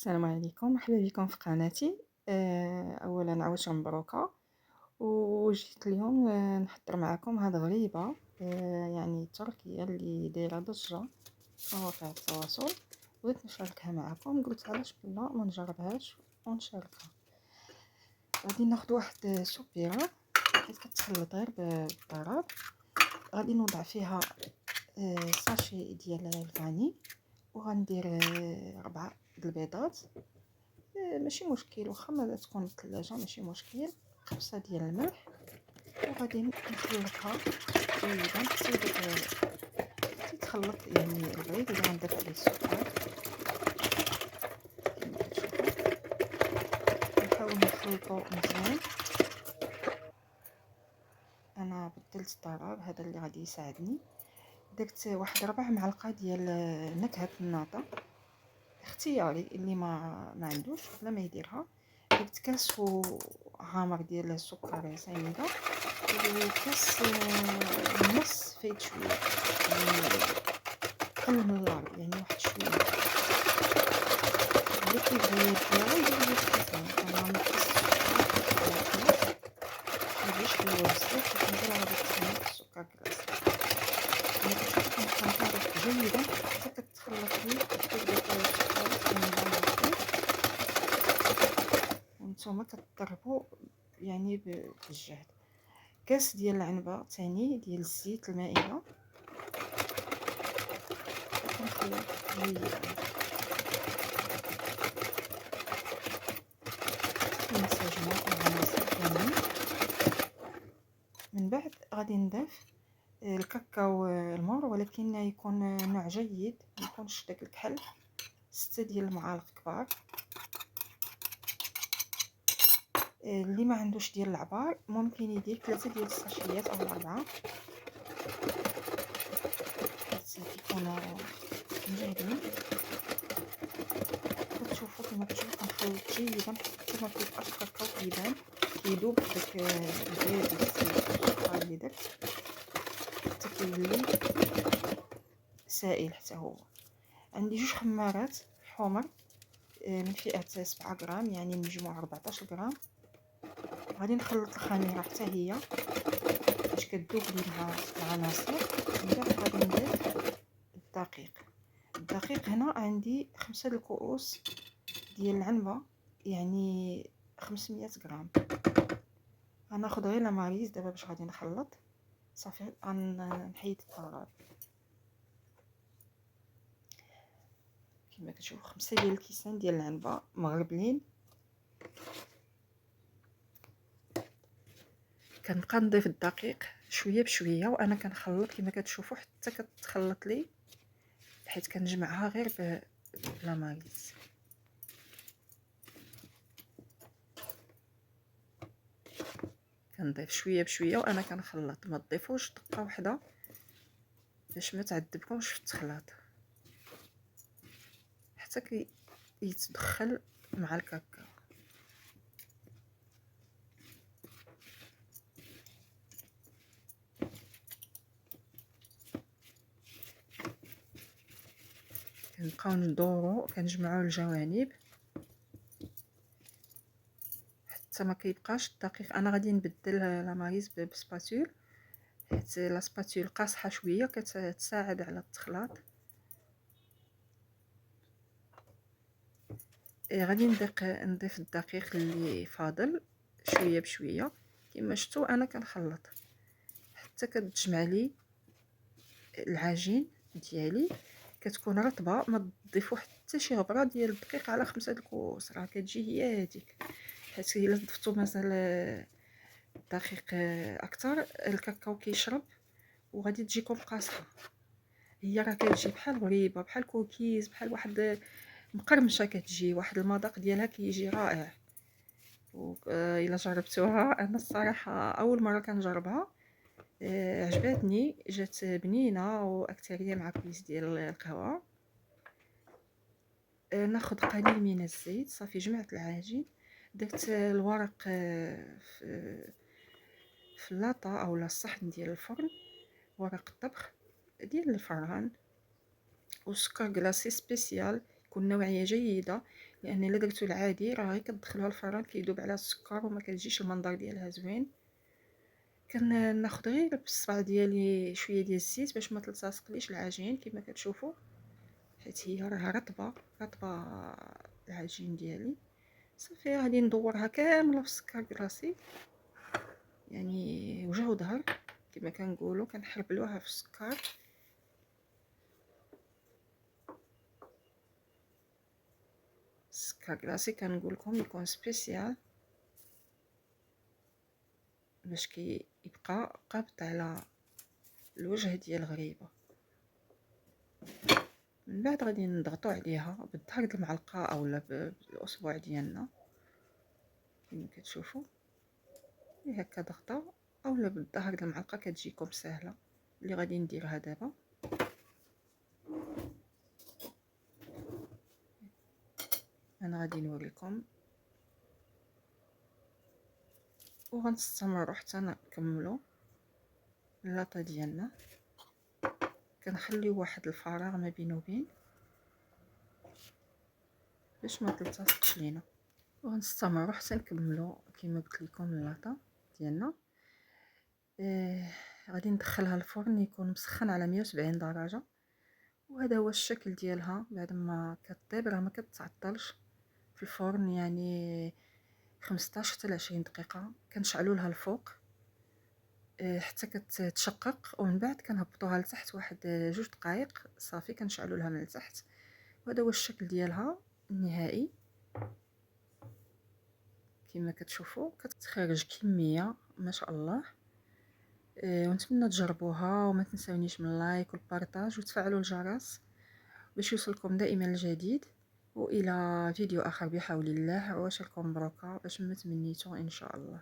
السلام عليكم، مرحبا بكم في قناتي. اولا عواشر مبروكه. وجيت اليوم نحضر معكم هاد غريبه، يعني تركيه اللي دايره ضجه في مواقع التواصل. بغيت نشاركها معكم، قلت علاش بلا ما نجربهاش ونشاركها. غادي ناخذ واحد سوبيره حيت كتخلط غير بالضرب. غادي نوضع فيها ساشي ديال الفاني، وغندير 4 البيضات. ماشي مشكل، واخا ما تكون في الثلاجه ماشي مشكل. 5 ديال الملح، وغادي نخلطها جيدا حتى تخلط يعني البيض اللي غنضيف عليه السكر كما كتشوفوا. نحاول نخلطو مزيان. انا بدلت الضرب هذا اللي غادي يساعدني. درت واحد 4 معلقه ديال نكهه الناطه، اختياري، اللي ما عندوش بلا ما يديرها. درت كاس عامر ديال السكر سنيده، وكاس ونص فايت شويه، يعني قل من اللار، يعني واحد شويه. اللي كيبغي يديرها يدير الكيسان. انا نقصت السكر على كلاص، مابغيتش حلوه بزاف حيت مازال غادي تخلط السكر كلاص. انا كنشوفو كنخلطها جيدا حتى كتخلط لي كتبدا السكر سنيده مع الخيط. وانتم كتضربوا يعني بالجهد. كاس ديال العنبه ثاني ديال الزيت المائده، كنخلط جيدا. كنسجمو العناصر كاملين. من بعد غادي نضيف الكاكاو المر، ولكن يكون نوع جيد، ما يكونش داك الكحل. 6 ديال المعالق كبار. اللي ما عندوش ديال العبار ممكن يدير 3 ديال الساشيات او 4، حيت كيكونوا مجهدين. كتشوفوا كما كتشوفوا كنخلط جيدا حتى ما كيبقاش الكاكاو كيبان، كيذوب داك البيض والسكر اللي درت حتى كيولي سائل حتى هو. عندي 2 خمارات حمر من فئه 7 غرام، يعني مجموع 14 غرام. غادي نخلط الخميره حتى هي باش كتذوب لي مع العناصر. من بعد غادي نضيف الدقيق هنا عندي 5 الكؤوس ديال العنبه، يعني 500 غرام. غناخذ غير لاماريز دابا باش غادي نخلط. صافي غنحيد الطراب كما كتشوفوا. 5 ديال الكيسان ديال العنبه مغربلين. كنبقى نضيف الدقيق شويه بشويه وانا كنخلط كما كتشوفوا حتى كتخلط لي، حيت كنجمعها غير بلاماريز. كنضيف شويه بشويه وانا كنخلط. ما تضيفوش دقه واحده باش ما تعذبكمش في التخلاط حتى يتدخل مع الكاكاو. كنبقاو ندورو كنجمعوا الجوانب حتى ما كيبقاش الدقيق. انا غادي نبدل لاماريز بسباتول، حيت لا سباتول قاصحه شويه كتساعد على التخلاط. غادي نضيف الدقيق اللي فاضل شويه بشويه. كما شفتوا انا كنخلط حتى كتجمع لي العجين ديالي، كتكون رطبه. ما تضيفوا حتى شي غبره ديال الدقيق على 5 الكؤوس، راه كتجي هي هذيك. حيت الا ضفتوا مازال الدقيق اكثر الكاكاو كيشرب وغادي تجيكم قاصحه. هي راه كتجي بحال غريبه، بحال كوكيز، بحال واحد مقرمشه. كتجي واحد المذاق ديالها كيجي رائع. الا جربتوها، انا الصراحه اول مره كنجربها، عجبتني، جات بنينه واكثريه مع كويس ديال القهوه. ناخذ قليل من الزيت. صافي جمعت العجين، درت الورق في اللاطه اولا الصحن ديال الفرن، ورق الطبخ ديال الفران، وسكر كلاصي سبيسيال تكون نوعيه جيده، لان الا درتو العادي راه غير كتدخلوها الفران كيذوب على السكر وما كتجيش المنظر ديالها زوين. كناخذ غير بالصبع ديالي شويه ديال الزيت باش ما تلتصقليش العجين كما كتشوفوا، حيت هي راها رطبه رطبه العجين ديالي. صافي غادي ندورها كامله في السكر كلاصي، يعني وجه وظهر كما كنقولوا، كنحربلوها في السكر. السكر كلاصي كنقول لكم يكون سبيسيال باش كيبقى قابط على الوجه ديال الغريبه. من بعد غادي نضغطوا عليها بالظهر د المعلقه اولا بالاصبع ديالنا كما كتشوفوا، هكا ضغطه اولا بالظهر د المعلقه كتجيكم سهله. اللي غادي نديرها دابا انا غادي نوريكم وغنستمروا حتى نكملوا اللاطه ديالنا. كنخليو واحد الفراغ ما بينه وبين باش ما تلتصقش لينا، وغنستمروا حتى نكملوا كما قلت لكم اللاطه ديالنا. غادي ندخلها الفرن يكون مسخن على 170 درجه، وهذا هو الشكل ديالها بعد ما كطيب. راه ما كتعطلش في الفرن، يعني 15 حتى ل 20 دقيقه. كنشعلوا لها الفوق حتى كتشقق، ومن بعد كنهبطوها لتحت واحد 2 دقائق صافي كنشعلوا لها من التحت. وهذا هو الشكل ديالها النهائي كما كتشوفوا. كتخرج كميه ما شاء الله. ونتمنى تجربوها، وما تنسونيش من اللايك والبارطاج وتفعلوا الجرس باش يوصلكم دائما الجديد. والى فيديو اخر بحول الله. عواشركم مبروكه باش ما تمنيتو ان شاء الله.